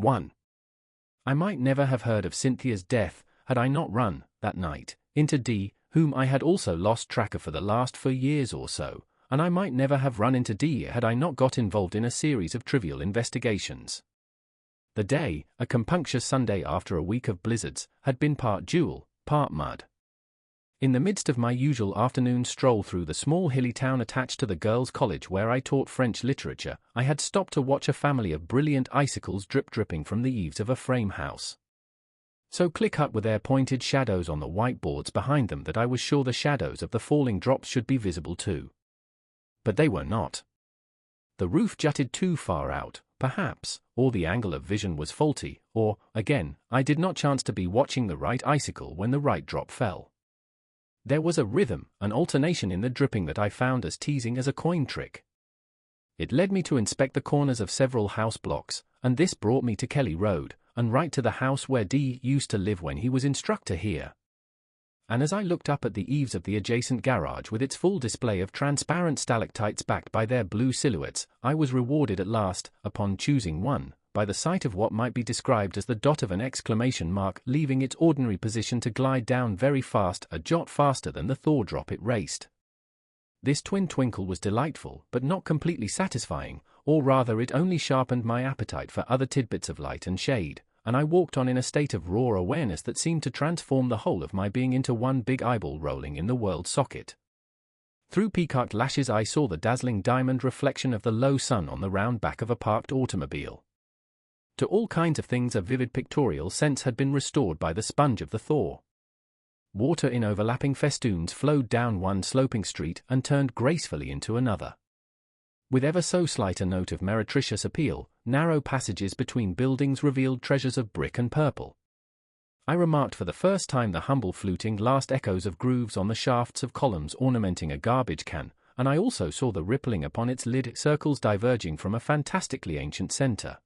1. I might never have heard of Cynthia's death had I not run, that night, into D, whom I had also lost track of for the last 4 years or so, and I might never have run into D had I not got involved in a series of trivial investigations. The day, a compunctious Sunday after a week of blizzards, had been part dew, part mud. In the midst of my usual afternoon stroll through the small hilly town attached to the girls' college where I taught French literature, I had stopped to watch a family of brilliant icicles dripping from the eaves of a frame house. So clear-cut were their pointed shadows on the whiteboards behind them that I was sure the shadows of the falling drops should be visible too. But they were not. The roof jutted too far out, perhaps, or the angle of vision was faulty, or, again, I did not chance to be watching the right icicle when the right drop fell. There was a rhythm, an alternation in the dripping that I found as teasing as a coin trick. It led me to inspect the corners of several house blocks, and this brought me to Kelly Road, and right to the house where D used to live when he was instructor here. And as I looked up at the eaves of the adjacent garage with its full display of transparent stalactites backed by their blue silhouettes, I was rewarded at last, upon choosing one, by the sight of what might be described as the dot of an exclamation mark leaving its ordinary position to glide down very fast, a jot faster than the thaw drop it raced. This twin twinkle was delightful but not completely satisfying, or rather it only sharpened my appetite for other tidbits of light and shade, and I walked on in a state of raw awareness that seemed to transform the whole of my being into one big eyeball rolling in the world socket. Through peacocked lashes I saw the dazzling diamond reflection of the low sun on the round back of a parked automobile. To all kinds of things a vivid pictorial sense had been restored by the sponge of the thaw. Water in overlapping festoons flowed down one sloping street and turned gracefully into another. With ever so slight a note of meretricious appeal, narrow passages between buildings revealed treasures of brick and purple. I remarked for the first time the humble fluting last echoes of grooves on the shafts of columns ornamenting a garbage can, and I also saw the rippling upon its lid circles diverging from a fantastically ancient center.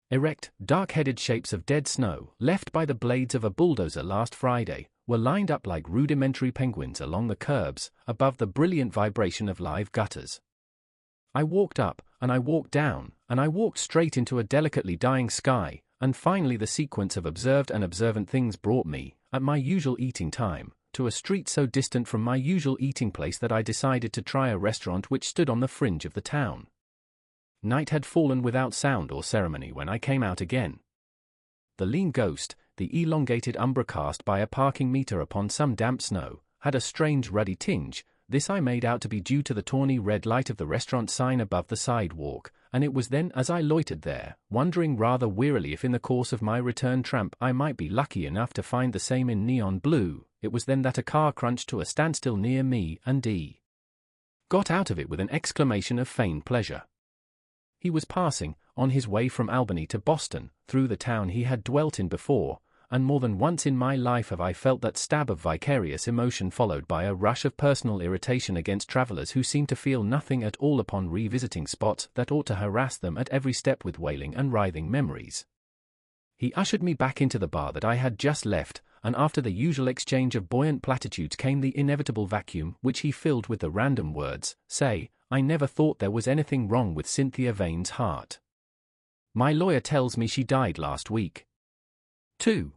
Erect, dark-headed shapes of dead snow, left by the blades of a bulldozer last Friday, were lined up like rudimentary penguins along the curbs, above the brilliant vibration of live gutters. I walked up, and I walked down, and I walked straight into a delicately dying sky, and finally the sequence of observed and observant things brought me, at my usual eating time, to a street so distant from my usual eating place that I decided to try a restaurant which stood on the fringe of the town. Night had fallen without sound or ceremony when I came out again. The lean ghost, the elongated umbra cast by a parking meter upon some damp snow, had a strange ruddy tinge. This I made out to be due to the tawny red light of the restaurant sign above the sidewalk, and it was then as I loitered there, wondering rather wearily if in the course of my return tramp I might be lucky enough to find the same in neon blue, it was then that a car crunched to a standstill near me and D got out of it with an exclamation of feigned pleasure. He was passing, on his way from Albany to Boston, through the town he had dwelt in before, and more than once in my life have I felt that stab of vicarious emotion followed by a rush of personal irritation against travelers who seem to feel nothing at all upon revisiting spots that ought to harass them at every step with wailing and writhing memories. He ushered me back into the bar that I had just left, and after the usual exchange of buoyant platitudes came the inevitable vacuum which he filled with the random words, "Say, I never thought there was anything wrong with Cynthia Vane's heart. My lawyer tells me she died last week." 2.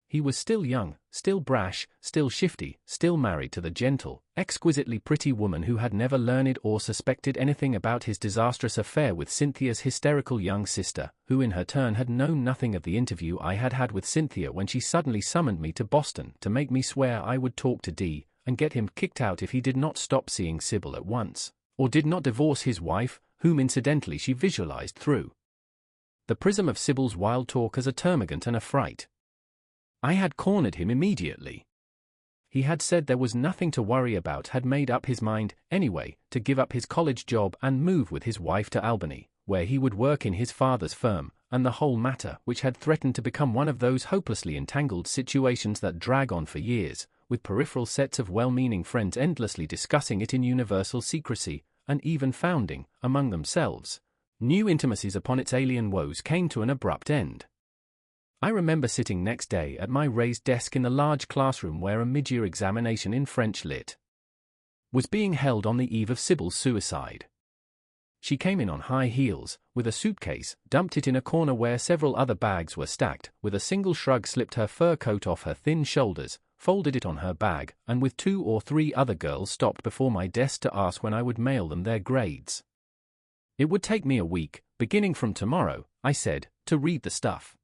He was still young, still brash, still shifty, still married to the gentle, exquisitely pretty woman who had never learned or suspected anything about his disastrous affair with Cynthia's hysterical young sister, who in her turn had known nothing of the interview I had had with Cynthia when she suddenly summoned me to Boston to make me swear I would talk to D and get him kicked out if he did not stop seeing Sybil at once, or did not divorce his wife, whom incidentally she visualized through the prism of Sybil's wild talk as a termagant and a fright. I had cornered him immediately. He had said there was nothing to worry about, had made up his mind, anyway, to give up his college job and move with his wife to Albany, where he would work in his father's firm, and the whole matter, which had threatened to become one of those hopelessly entangled situations that drag on for years, with peripheral sets of well-meaning friends endlessly discussing it in universal secrecy, and even founding, among themselves, new intimacies upon its alien woes, came to an abrupt end. I remember sitting next day at my raised desk in the large classroom where a mid-year examination in French Lit was being held on the eve of Sybil's suicide. She came in on high heels, with a suitcase, dumped it in a corner where several other bags were stacked, with a single shrug slipped her fur coat off her thin shoulders, folded it on her bag, and with 2 or 3 other girls stopped before my desk to ask when I would mail them their grades. It would take me a week, beginning from tomorrow, I said, to read the stuff.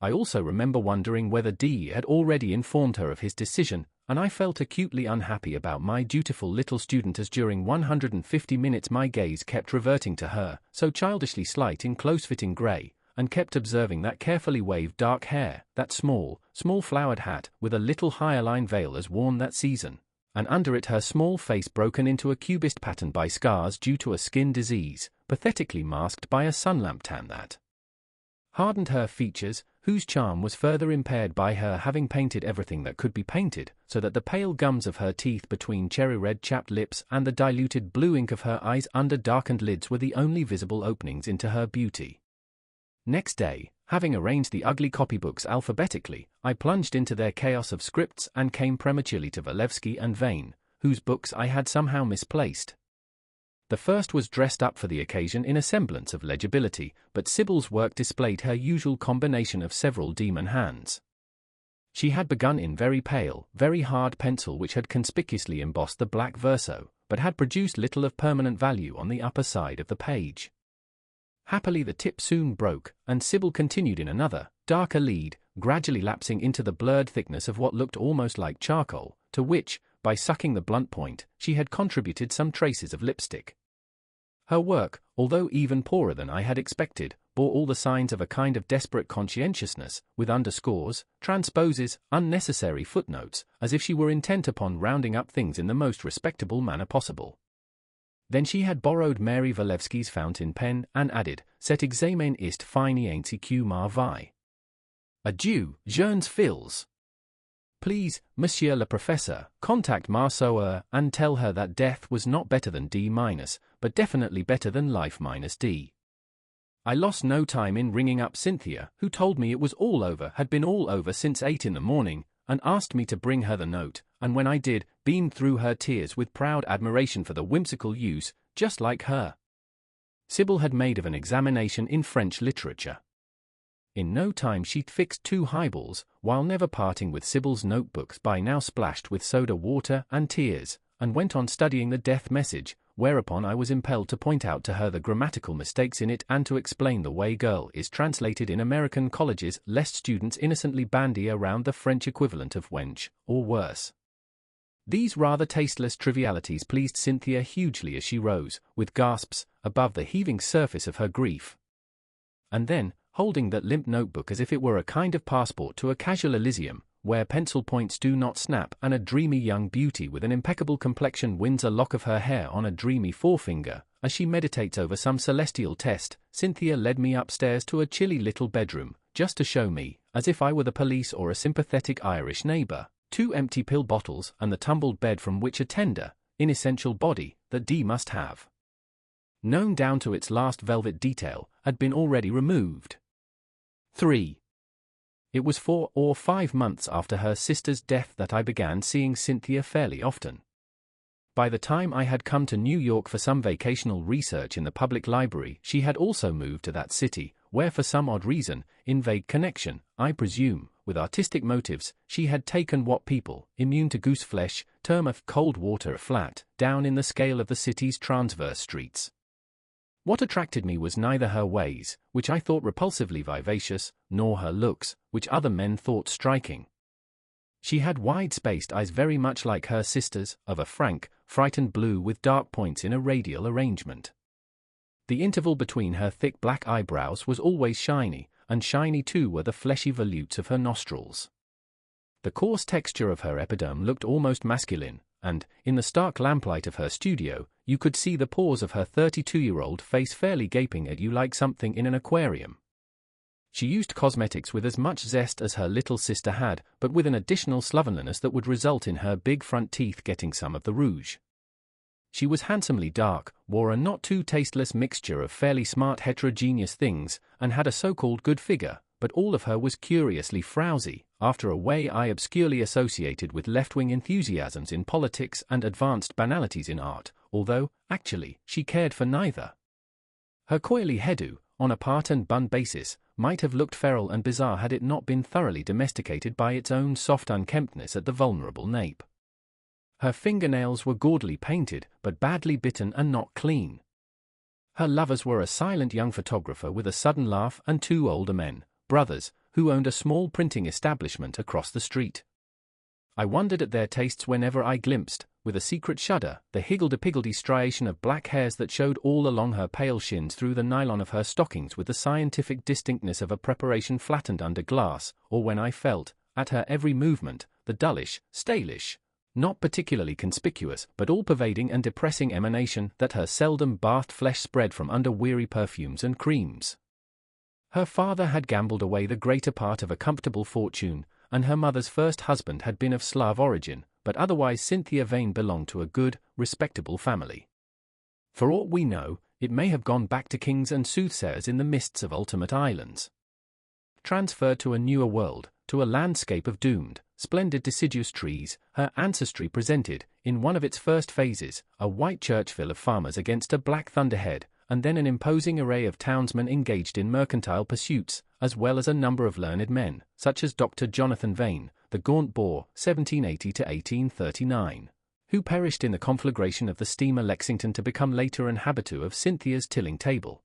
I also remember wondering whether D had already informed her of his decision, and I felt acutely unhappy about my dutiful little student as during 150 minutes my gaze kept reverting to her, so childishly slight in close-fitting grey, and kept observing that carefully waved dark hair, that small flowered hat with a little hyaline veil as worn that season, and under it her small face broken into a cubist pattern by scars due to a skin disease, pathetically masked by a sunlamp tan that hardened her features, whose charm was further impaired by her having painted everything that could be painted, so that the pale gums of her teeth between cherry-red chapped lips and the diluted blue ink of her eyes under darkened lids were the only visible openings into her beauty. Next day, having arranged the ugly copybooks alphabetically, I plunged into their chaos of scripts and came prematurely to Walewski and Vane, whose books I had somehow misplaced. The first was dressed up for the occasion in a semblance of legibility, but Sybil's work displayed her usual combination of several demon hands. She had begun in very pale, very hard pencil which had conspicuously embossed the black verso, but had produced little of permanent value on the upper side of the page. Happily the tip soon broke, and Sybil continued in another, darker lead, gradually lapsing into the blurred thickness of what looked almost like charcoal, to which, by sucking the blunt point, she had contributed some traces of lipstick. Her work, although even poorer than I had expected, bore all the signs of a kind of desperate conscientiousness, with underscores, transposes, unnecessary footnotes, as if she were intent upon rounding up things in the most respectable manner possible. Then she had borrowed Mary Walewski's fountain pen and added, "Cet examen ist fini ainsi que ma vie. Adieu, jeunes filles. Please, Monsieur le Professeur, contact Marceau and tell her that death was not better than D-, but definitely better than life minus D." I lost no time in ringing up Cynthia, who told me it was all over, had been all over since 8 in the morning, and asked me to bring her the note, and when I did, beamed through her tears with proud admiration for the whimsical use, just like her. Sybil had made of an examination in French literature. In no time she'd fixed 2 highballs, while never parting with Sybil's notebooks by now splashed with soda water and tears, and went on studying the death message, whereupon I was impelled to point out to her the grammatical mistakes in it and to explain the way girl is translated in American colleges lest students innocently bandy around the French equivalent of wench, or worse. These rather tasteless trivialities pleased Cynthia hugely as she rose, with gasps, above the heaving surface of her grief. And then, holding that limp notebook as if it were a kind of passport to a casual Elysium, where pencil points do not snap and a dreamy young beauty with an impeccable complexion wins a lock of her hair on a dreamy forefinger, as she meditates over some celestial test, Cynthia led me upstairs to a chilly little bedroom, just to show me, as if I were the police or a sympathetic Irish neighbour, 2 empty pill bottles and the tumbled bed from which a tender, inessential body, that D must have known down to its last velvet detail, had been already removed. 3. It was 4 or 5 months after her sister's death that I began seeing Cynthia fairly often. By the time I had come to New York for some vacational research in the public library, she had also moved to that city, where for some odd reason, in vague connection, I presume, with artistic motives, she had taken what people, immune to gooseflesh, term a cold water flat, down in the scale of the city's transverse streets. What attracted me was neither her ways, which I thought repulsively vivacious, nor her looks, which other men thought striking. She had wide-spaced eyes very much like her sister's, of a frank, frightened blue with dark points in a radial arrangement. The interval between her thick black eyebrows was always shiny, and shiny too were the fleshy volutes of her nostrils. The coarse texture of her epiderm looked almost masculine, and, in the stark lamplight of her studio, you could see the pores of her 32-year-old face fairly gaping at you like something in an aquarium. She used cosmetics with as much zest as her little sister had, but with an additional slovenliness that would result in her big front teeth getting some of the rouge. She was handsomely dark, wore a not too tasteless mixture of fairly smart heterogeneous things, and had a so-called good figure, but all of her was curiously frowsy, after a way I obscurely associated with left-wing enthusiasms in politics and advanced banalities in art, although, actually, she cared for neither. Her coily hairdo, on a part and bun basis, might have looked feral and bizarre had it not been thoroughly domesticated by its own soft unkemptness at the vulnerable nape. Her fingernails were gaudily painted, but badly bitten and not clean. Her lovers were a silent young photographer with a sudden laugh and two older men, brothers, who owned a small printing establishment across the street. I wondered at their tastes whenever I glimpsed, with a secret shudder, the higgledy-piggledy striation of black hairs that showed all along her pale shins through the nylon of her stockings with the scientific distinctness of a preparation flattened under glass, or when I felt, at her every movement, the dullish, stalish, not particularly conspicuous but all-pervading and depressing emanation that her seldom bathed flesh spread from under weary perfumes and creams. Her father had gambled away the greater part of a comfortable fortune, and her mother's first husband had been of Slav origin, but otherwise Cynthia Vane belonged to a good, respectable family. For aught we know, it may have gone back to kings and soothsayers in the mists of ultimate islands. Transferred to a newer world, to a landscape of doomed, splendid deciduous trees, her ancestry presented, in one of its first phases, a white churchville of farmers against a black thunderhead, and then an imposing array of townsmen engaged in mercantile pursuits, as well as a number of learned men, such as Dr. Jonathan Vane, the Gaunt Boar, 1780 to 1839, who perished in the conflagration of the steamer Lexington to become later an habitué of Cynthia's tilling table.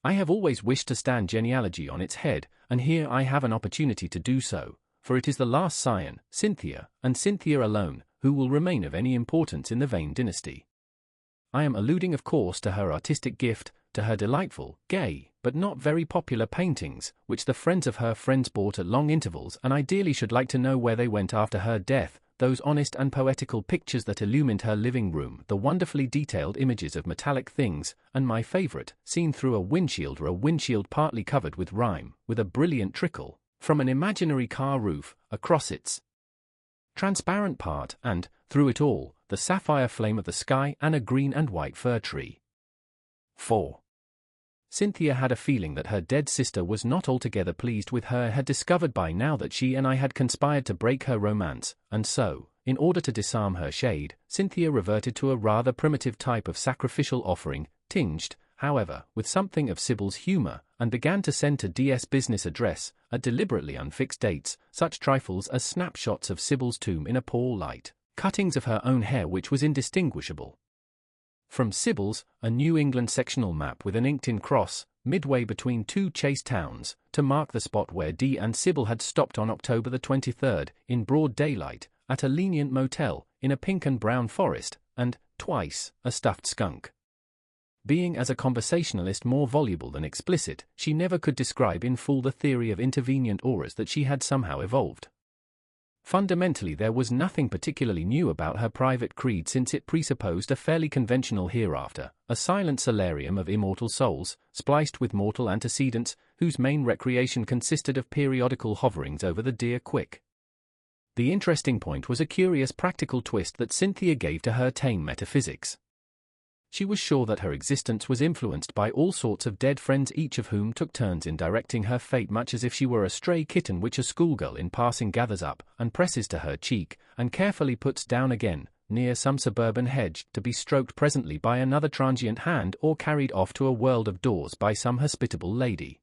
I have always wished to stand genealogy on its head, and here I have an opportunity to do so, for it is the last scion, Cynthia, and Cynthia alone, who will remain of any importance in the Vane dynasty. I am alluding of course to her artistic gift, to her delightful, gay, but not very popular paintings, which the friends of her friends bought at long intervals and ideally should like to know where they went after her death, those honest and poetical pictures that illumined her living room, the wonderfully detailed images of metallic things, and my favorite, seen through a windshield or a windshield partly covered with rime, with a brilliant trickle, from an imaginary car roof, across its transparent part, and, through it all, the sapphire flame of the sky and a green and white fir tree. 4. Cynthia had a feeling that her dead sister was not altogether pleased with her, had discovered by now that she and I had conspired to break her romance, and so, in order to disarm her shade, Cynthia reverted to a rather primitive type of sacrificial offering, tinged, however, with something of Sybil's humour, and began to send to DS business address, at deliberately unfixed dates, such trifles as snapshots of Sybil's tomb in a poor light, cuttings of her own hair which was indistinguishable from Sybil's, a New England sectional map with an inked-in cross, midway between two Chase towns, to mark the spot where Dee and Sybil had stopped on October the 23rd, in broad daylight, at a lenient motel, in a pink and brown forest, and, twice, a stuffed skunk. Being as a conversationalist more voluble than explicit, she never could describe in full the theory of intervenient auras that she had somehow evolved. Fundamentally there was nothing particularly new about her private creed, since it presupposed a fairly conventional hereafter, a silent solarium of immortal souls, spliced with mortal antecedents, whose main recreation consisted of periodical hoverings over the dear quick. The interesting point was a curious practical twist that Cynthia gave to her tame metaphysics. She was sure that her existence was influenced by all sorts of dead friends, each of whom took turns in directing her fate, much as if she were a stray kitten which a schoolgirl in passing gathers up, and presses to her cheek, and carefully puts down again, near some suburban hedge, to be stroked presently by another transient hand or carried off to a world of doors by some hospitable lady.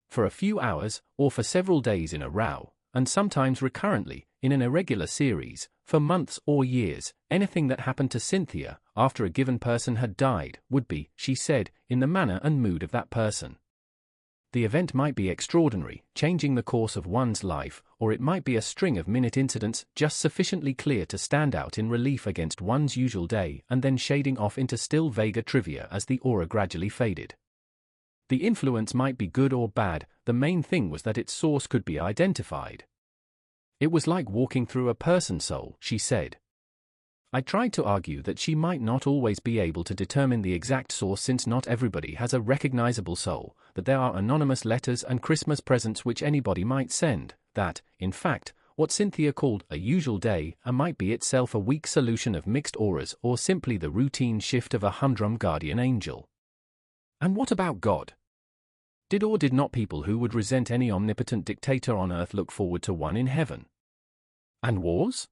For a few hours, or for several days in a row, and sometimes recurrently, in an irregular series, for months or years, anything that happened to Cynthia, after a given person had died, would be, she said, in the manner and mood of that person. The event might be extraordinary, changing the course of one's life, or it might be a string of minute incidents just sufficiently clear to stand out in relief against one's usual day, and then shading off into still vaguer trivia as the aura gradually faded. The influence might be good or bad, the main thing was that its source could be identified. It was like walking through a person's soul, she said. I tried to argue that she might not always be able to determine the exact source, since not everybody has a recognizable soul, that there are anonymous letters and Christmas presents which anybody might send, that, in fact, what Cynthia called a usual day might be itself a weak solution of mixed auras, or simply the routine shift of a humdrum guardian angel. And what about God? Did or did not people who would resent any omnipotent dictator on earth look forward to one in heaven? And wars?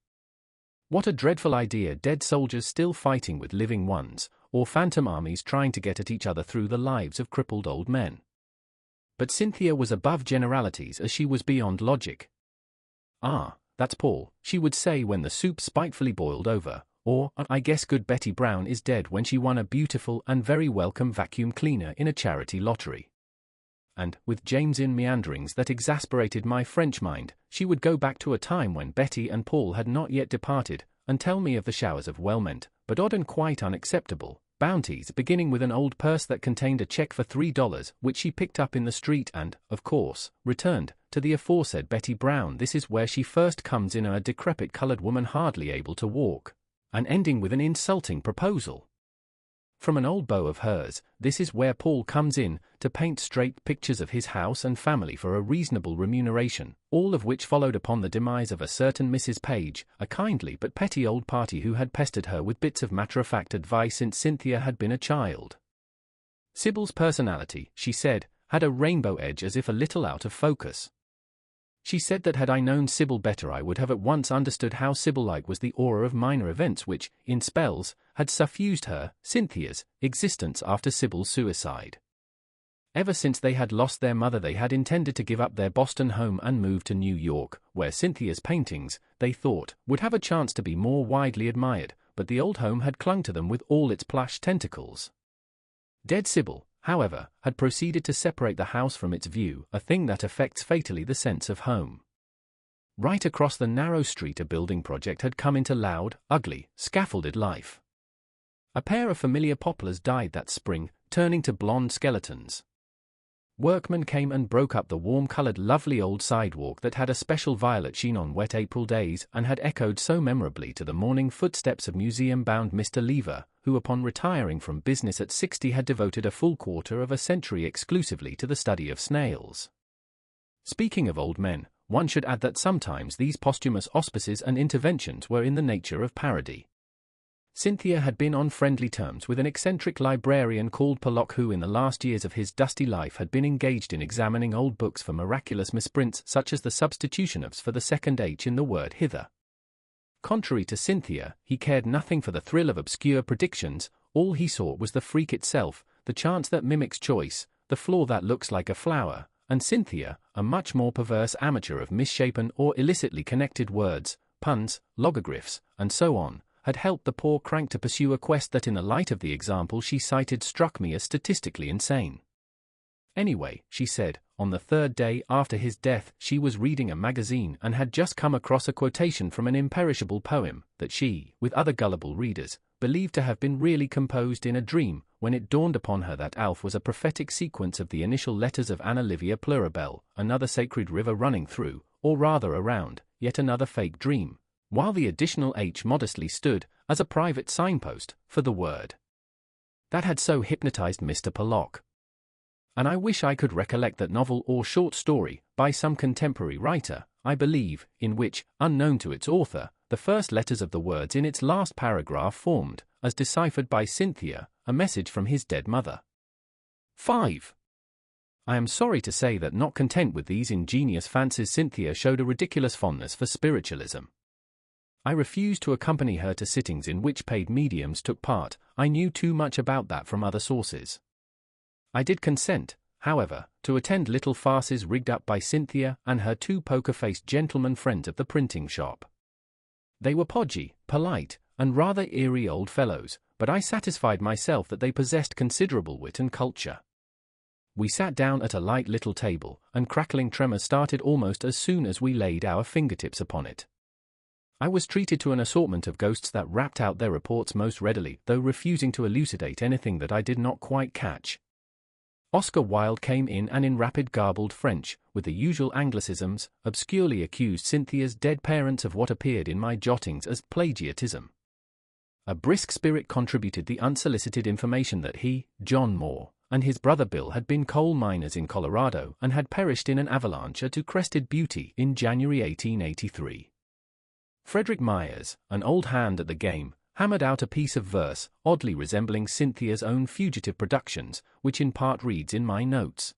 What a dreadful idea, dead soldiers still fighting with living ones, or phantom armies trying to get at each other through the lives of crippled old men. But Cynthia was above generalities as she was beyond logic. "Ah, that's Paul," she would say when the soup spitefully boiled over, or, "I guess good Betty Brown is dead when she won a beautiful and very welcome vacuum cleaner in a charity lottery." And, with Jameson meanderings that exasperated my French mind, she would go back to a time when Betty and Paul had not yet departed, and tell me of the showers of well-meant, but odd and quite unacceptable, bounties, beginning with an old purse that contained a check for $3, which she picked up in the street and, of course, returned to the aforesaid Betty Brown. This is where she first comes in, a decrepit colored woman hardly able to walk, and ending with an insulting proposal from an old beau of hers. This is where Paul comes in, to paint straight pictures of his house and family for a reasonable remuneration, all of which followed upon the demise of a certain Mrs. Page, a kindly but petty old party who had pestered her with bits of matter-of-fact advice since Cynthia had been a child. Sybil's personality, she said, had a rainbow edge as if a little out of focus. She said that had I known Sybil better I would have at once understood how Sybil-like was the aura of minor events which, in spells, had suffused her, Cynthia's, existence after Sybil's suicide. Ever since they had lost their mother they had intended to give up their Boston home and move to New York, where Cynthia's paintings, they thought, would have a chance to be more widely admired, but the old home had clung to them with all its plush tentacles. Dead Sybil, however, had proceeded to separate the house from its view, a thing that affects fatally the sense of home. Right across the narrow street a building project had come into loud, ugly, scaffolded life. A pair of familiar poplars died that spring, turning to blonde skeletons. Workmen came and broke up the warm-colored lovely old sidewalk that had a special violet sheen on wet April days and had echoed so memorably to the morning footsteps of museum-bound Mr. Lever, who upon retiring from business at 60 had devoted a full quarter of a century exclusively to the study of snails. Speaking of old men, one should add that sometimes these posthumous auspices and interventions were in the nature of parody. Cynthia had been on friendly terms with an eccentric librarian called Pollock who in the last years of his dusty life had been engaged in examining old books for miraculous misprints such as the substitution ofs for the second H in the word hither. Contrary to Cynthia, he cared nothing for the thrill of obscure predictions. All he sought was the freak itself, the chance that mimics choice, the flaw that looks like a flower, and Cynthia, a much more perverse amateur of misshapen or illicitly connected words, puns, logogryphs, and so on, had helped the poor crank to pursue a quest that in the light of the example she cited struck me as statistically insane. Anyway, she said, on the third day after his death she was reading a magazine and had just come across a quotation from an imperishable poem that she, with other gullible readers, believed to have been really composed in a dream, when it dawned upon her that Alf was a prophetic sequence of the initial letters of Anna Livia Plurabelle, another sacred river running through, or rather around, yet another fake dream, while the additional H modestly stood, as a private signpost, for the word. That had so hypnotized Mr. Pollock. And I wish I could recollect that novel or short story, by some contemporary writer, I believe, in which, unknown to its author, the first letters of the words in its last paragraph formed, as deciphered by Cynthia, a message from his dead mother. 5. I am sorry to say that not content with these ingenious fancies Cynthia showed a ridiculous fondness for spiritualism. I refused to accompany her to sittings in which paid mediums took part. I knew too much about that from other sources. I did consent, however, to attend little farces rigged up by Cynthia and her two poker-faced gentlemen friends of the printing shop. They were podgy, polite, and rather eerie old fellows, but I satisfied myself that they possessed considerable wit and culture. We sat down at a light little table, and crackling tremors started almost as soon as we laid our fingertips upon it. I was treated to an assortment of ghosts that rapped out their reports most readily, though refusing to elucidate anything that I did not quite catch. Oscar Wilde came in and in rapid garbled French, with the usual anglicisms, obscurely accused Cynthia's dead parents of what appeared in my jottings as plagiatism. A brisk spirit contributed the unsolicited information that he, John Moore, and his brother Bill had been coal miners in Colorado and had perished in an avalanche at Crested Butte in January 1883. Frederick Myers, an old hand at the game, hammered out a piece of verse, oddly resembling Cynthia's own fugitive productions, which in part reads in my notes.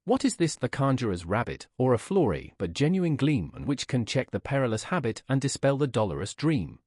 What is this, the conjurer's rabbit, or a flore but genuine gleam, and which can check the perilous habit and dispel the dolorous dream?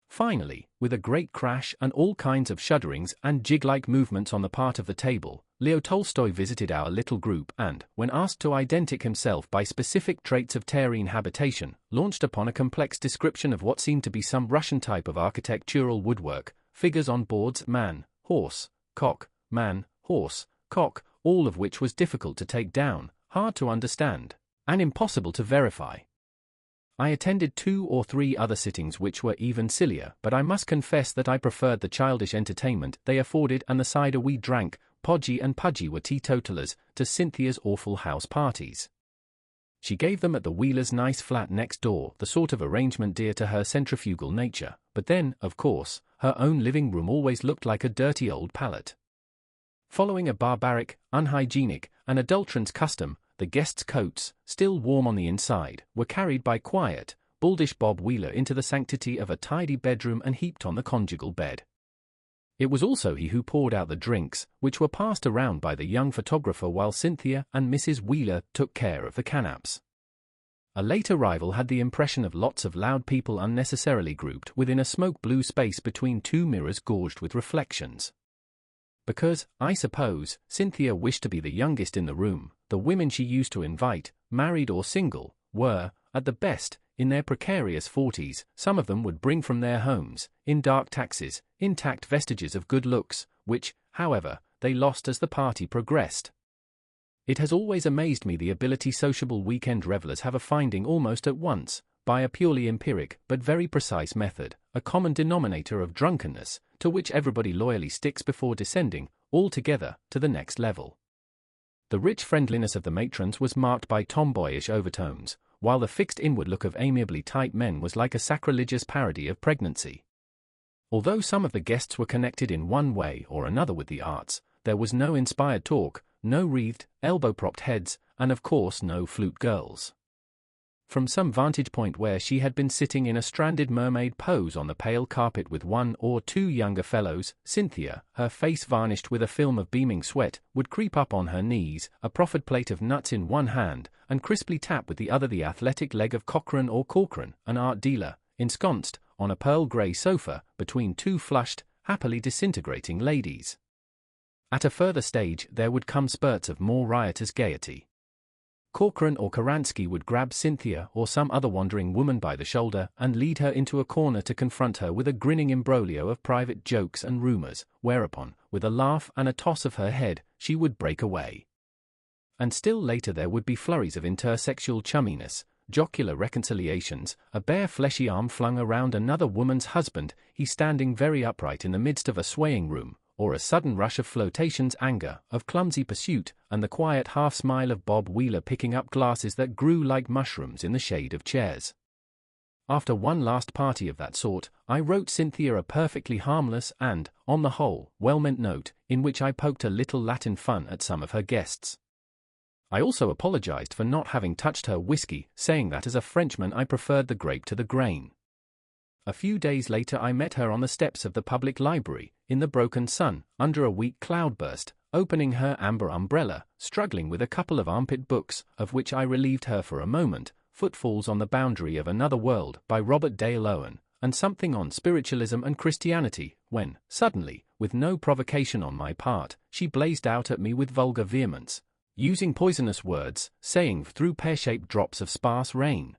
Finally, with a great crash and all kinds of shudderings and jig-like movements on the part of the table, Leo Tolstoy visited our little group and, when asked to identify himself by specific traits of terrene habitation, launched upon a complex description of what seemed to be some Russian type of architectural woodwork, figures on boards, man, horse, cock, man, horse, cock, all of which was difficult to take down, hard to understand, and impossible to verify. I attended 2 or 3 other sittings which were even sillier, but I must confess that I preferred the childish entertainment they afforded and the cider we drank, Podgy and Pudgy were teetotalers, to Cynthia's awful house parties. She gave them at the Wheelers' nice flat next door, the sort of arrangement dear to her centrifugal nature, but then, of course, her own living room always looked like a dirty old pallet. Following a barbaric, unhygienic, and adulterant custom, the guests' coats, still warm on the inside, were carried by quiet, baldish Bob Wheeler into the sanctity of a tidy bedroom and heaped on the conjugal bed. It was also he who poured out the drinks, which were passed around by the young photographer while Cynthia and Mrs. Wheeler took care of the canapes. A late arrival had the impression of lots of loud people unnecessarily grouped within a smoke-blue space between 2 mirrors gorged with reflections. Because, I suppose, Cynthia wished to be the youngest in the room, the women she used to invite, married or single, were, at the best, in their precarious 40s. Some of them would bring from their homes, in dark taxis, intact vestiges of good looks, which, however, they lost as the party progressed. It has always amazed me the ability sociable weekend revellers have of finding almost at once, by a purely empiric but very precise method, a common denominator of drunkenness, to which everybody loyally sticks before descending, altogether, to the next level. The rich friendliness of the matrons was marked by tomboyish overtones, while the fixed inward look of amiably tight men was like a sacrilegious parody of pregnancy. Although some of the guests were connected in one way or another with the arts, there was no inspired talk, no wreathed, elbow-propped heads, and of course no flute girls. From some vantage point where she had been sitting in a stranded mermaid pose on the pale carpet with 1 or 2 younger fellows, Cynthia, her face varnished with a film of beaming sweat, would creep up on her knees, a proffered plate of nuts in one hand, and crisply tap with the other the athletic leg of Cochrane or Corcoran, an art dealer, ensconced, on a pearl-grey sofa, between 2 flushed, happily disintegrating ladies. At a further stage there would come spurts of more riotous gaiety. Corcoran or Karansky would grab Cynthia or some other wandering woman by the shoulder and lead her into a corner to confront her with a grinning imbroglio of private jokes and rumours, whereupon, with a laugh and a toss of her head, she would break away. And still later there would be flurries of intersexual chumminess, jocular reconciliations, a bare fleshy arm flung around another woman's husband, he standing very upright in the midst of a swaying room, or a sudden rush of flirtations, anger, of clumsy pursuit, and the quiet half-smile of Bob Wheeler picking up glasses that grew like mushrooms in the shade of chairs. After one last party of that sort, I wrote Cynthia a perfectly harmless and, on the whole, well-meant note, in which I poked a little Latin fun at some of her guests. I also apologized for not having touched her whiskey, saying that as a Frenchman I preferred the grape to the grain. A few days later I met her on the steps of the public library, in the broken sun, under a weak cloudburst, opening her amber umbrella, struggling with a couple of armpit books, of which I relieved her for a moment, Footfalls on the Boundary of Another World by Robert Dale Owen, and something on spiritualism and Christianity, when, suddenly, with no provocation on my part, she blazed out at me with vulgar vehemence, using poisonous words, saying through pear-shaped drops of sparse rain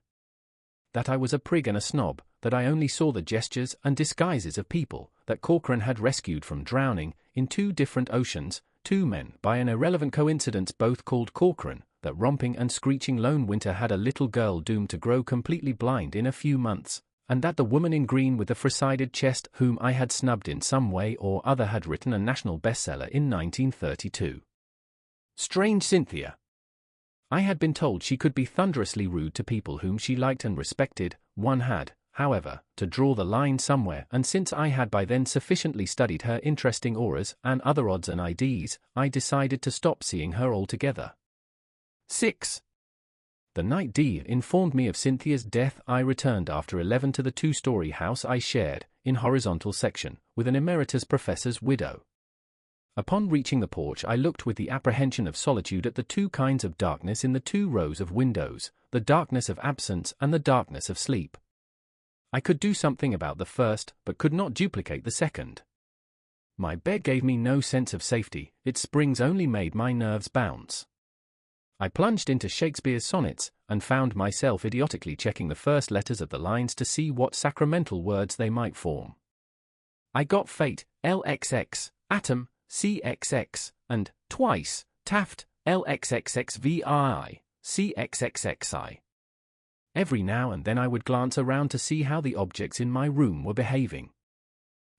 that I was a prig and a snob, that I only saw the gestures and disguises of people that Corcoran had rescued from drowning, in 2 different oceans, 2 men by an irrelevant coincidence both called Corcoran, that romping and screeching lone winter had a little girl doomed to grow completely blind in a few months, and that the woman in green with the frissided chest whom I had snubbed in some way or other had written a national bestseller in 1932. Strange Cynthia! I had been told she could be thunderously rude to people whom she liked and respected. One had, however, to draw the line somewhere, and since I had by then sufficiently studied her interesting auras and other odds and ids, I decided to stop seeing her altogether. 6. The night D informed me of Cynthia's death. I returned after 11 to the 2-story house I shared, in horizontal section, with an emeritus professor's widow. Upon reaching the porch, I looked with the apprehension of solitude at the two kinds of darkness in the two rows of windows, the darkness of absence and the darkness of sleep. I could do something about the first, but could not duplicate the second. My bed gave me no sense of safety, its springs only made my nerves bounce. I plunged into Shakespeare's sonnets, and found myself idiotically checking the first letters of the lines to see what sacramental words they might form. I got fate, LXX, atom, CXX, and, twice, Taft, LXXXVI, CXXXI. Every now and then I would glance around to see how the objects in my room were behaving.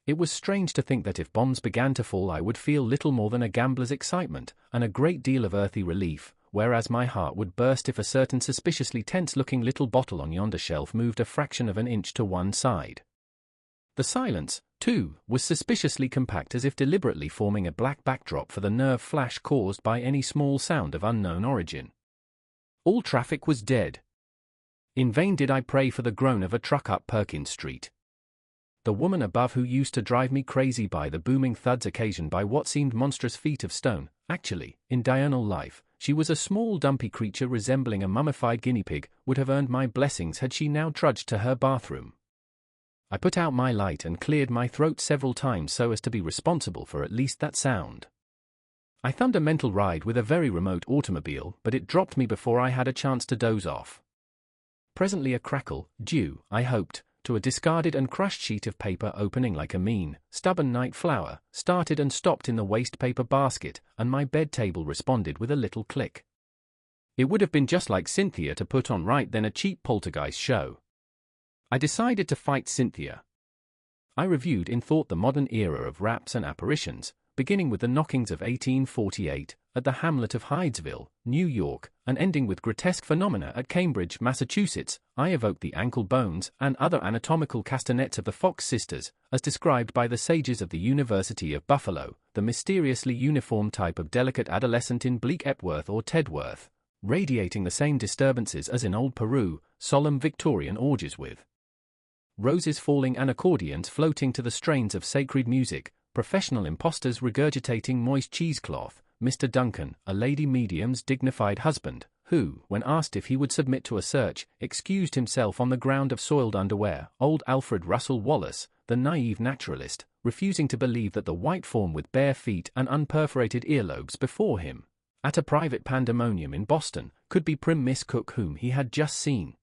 It was strange to think that if bombs began to fall I would feel little more than a gambler's excitement, and a great deal of earthy relief, whereas my heart would burst if a certain suspiciously tense-looking little bottle on yonder shelf moved a fraction of an inch to one side. The silence, too, was suspiciously compact, as if deliberately forming a black backdrop for the nerve flash caused by any small sound of unknown origin. All traffic was dead. In vain did I pray for the groan of a truck up Perkins Street. The woman above, who used to drive me crazy by the booming thuds occasioned by what seemed monstrous feet of stone, actually, in diurnal life, she was a small dumpy creature resembling a mummified guinea pig, would have earned my blessings had she now trudged to her bathroom. I put out my light and cleared my throat several times so as to be responsible for at least that sound. I thumbed a mental ride with a very remote automobile, but it dropped me before I had a chance to doze off. Presently a crackle, due, I hoped, to a discarded and crushed sheet of paper opening like a mean, stubborn night flower, started and stopped in the waste paper basket, and my bed table responded with a little click. It would have been just like Cynthia to put on right then a cheap poltergeist show. I decided to fight Cynthia. I reviewed in thought the modern era of raps and apparitions, beginning with the knockings of 1848, at the hamlet of Hydesville, New York, and ending with grotesque phenomena at Cambridge, Massachusetts. I evoked the ankle bones and other anatomical castanets of the Fox sisters, as described by the sages of the University of Buffalo, the mysteriously uniform type of delicate adolescent in bleak Epworth or Tedworth, radiating the same disturbances as in old Peru, solemn Victorian orgies with roses falling and accordions floating to the strains of sacred music, professional impostors regurgitating moist cheesecloth, Mr. Duncan, a lady medium's dignified husband, who, when asked if he would submit to a search, excused himself on the ground of soiled underwear, old Alfred Russel Wallace, the naive naturalist, refusing to believe that the white form with bare feet and unperforated earlobes before him, at a private pandemonium in Boston, could be prim Miss Cook whom he had just seen.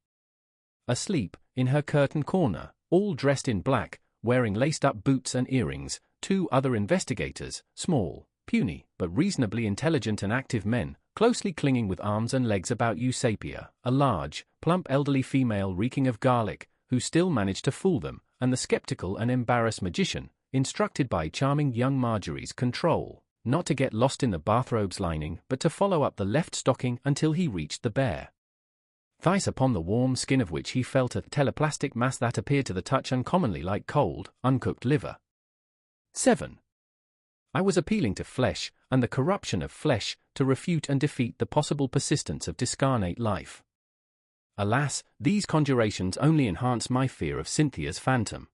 Asleep, in her curtained corner, all dressed in black, wearing laced-up boots and earrings, two other investigators, small, puny, but reasonably intelligent and active men, closely clinging with arms and legs about Eusapia, a large, plump elderly female reeking of garlic, who still managed to fool them, and the skeptical and embarrassed magician, instructed by charming young Marjorie's control, not to get lost in the bathrobe's lining but to follow up the left stocking until he reached the bare thighs, upon the warm skin of which he felt a teleplastic mass that appeared to the touch uncommonly like cold, uncooked liver. 7. I was appealing to flesh, and the corruption of flesh, to refute and defeat the possible persistence of discarnate life. Alas, these conjurations only enhanced my fear of Cynthia's phantom.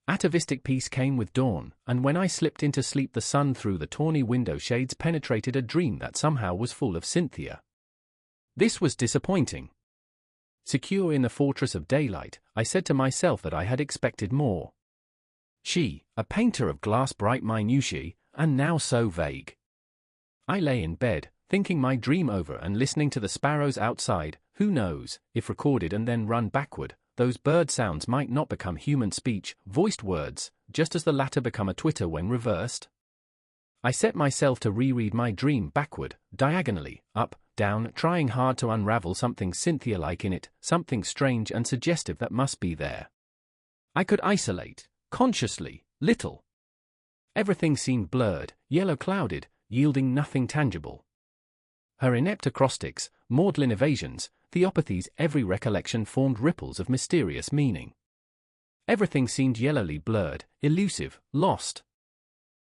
Atavistic peace came with dawn, and when I slipped into sleep the sun through the tawny window shades penetrated a dream that somehow was full of Cynthia. This was disappointing. Secure in the fortress of daylight, I said to myself that I had expected more. She, a painter of glass bright minutiae, and now so vague. I lay in bed, thinking my dream over and listening to the sparrows outside. Who knows, if recorded and then run backward, those bird sounds might not become human speech, voiced words, just as the latter become a twitter when reversed? I set myself to reread my dream backward, diagonally, up, down, trying hard to unravel something Cynthia-like in it, something strange and suggestive that must be there. I could isolate, consciously, little. Everything seemed blurred, yellow-clouded, yielding nothing tangible. Her inept acrostics, maudlin evasions, theopathies, every recollection formed ripples of mysterious meaning. Everything seemed yellowly blurred, elusive, lost.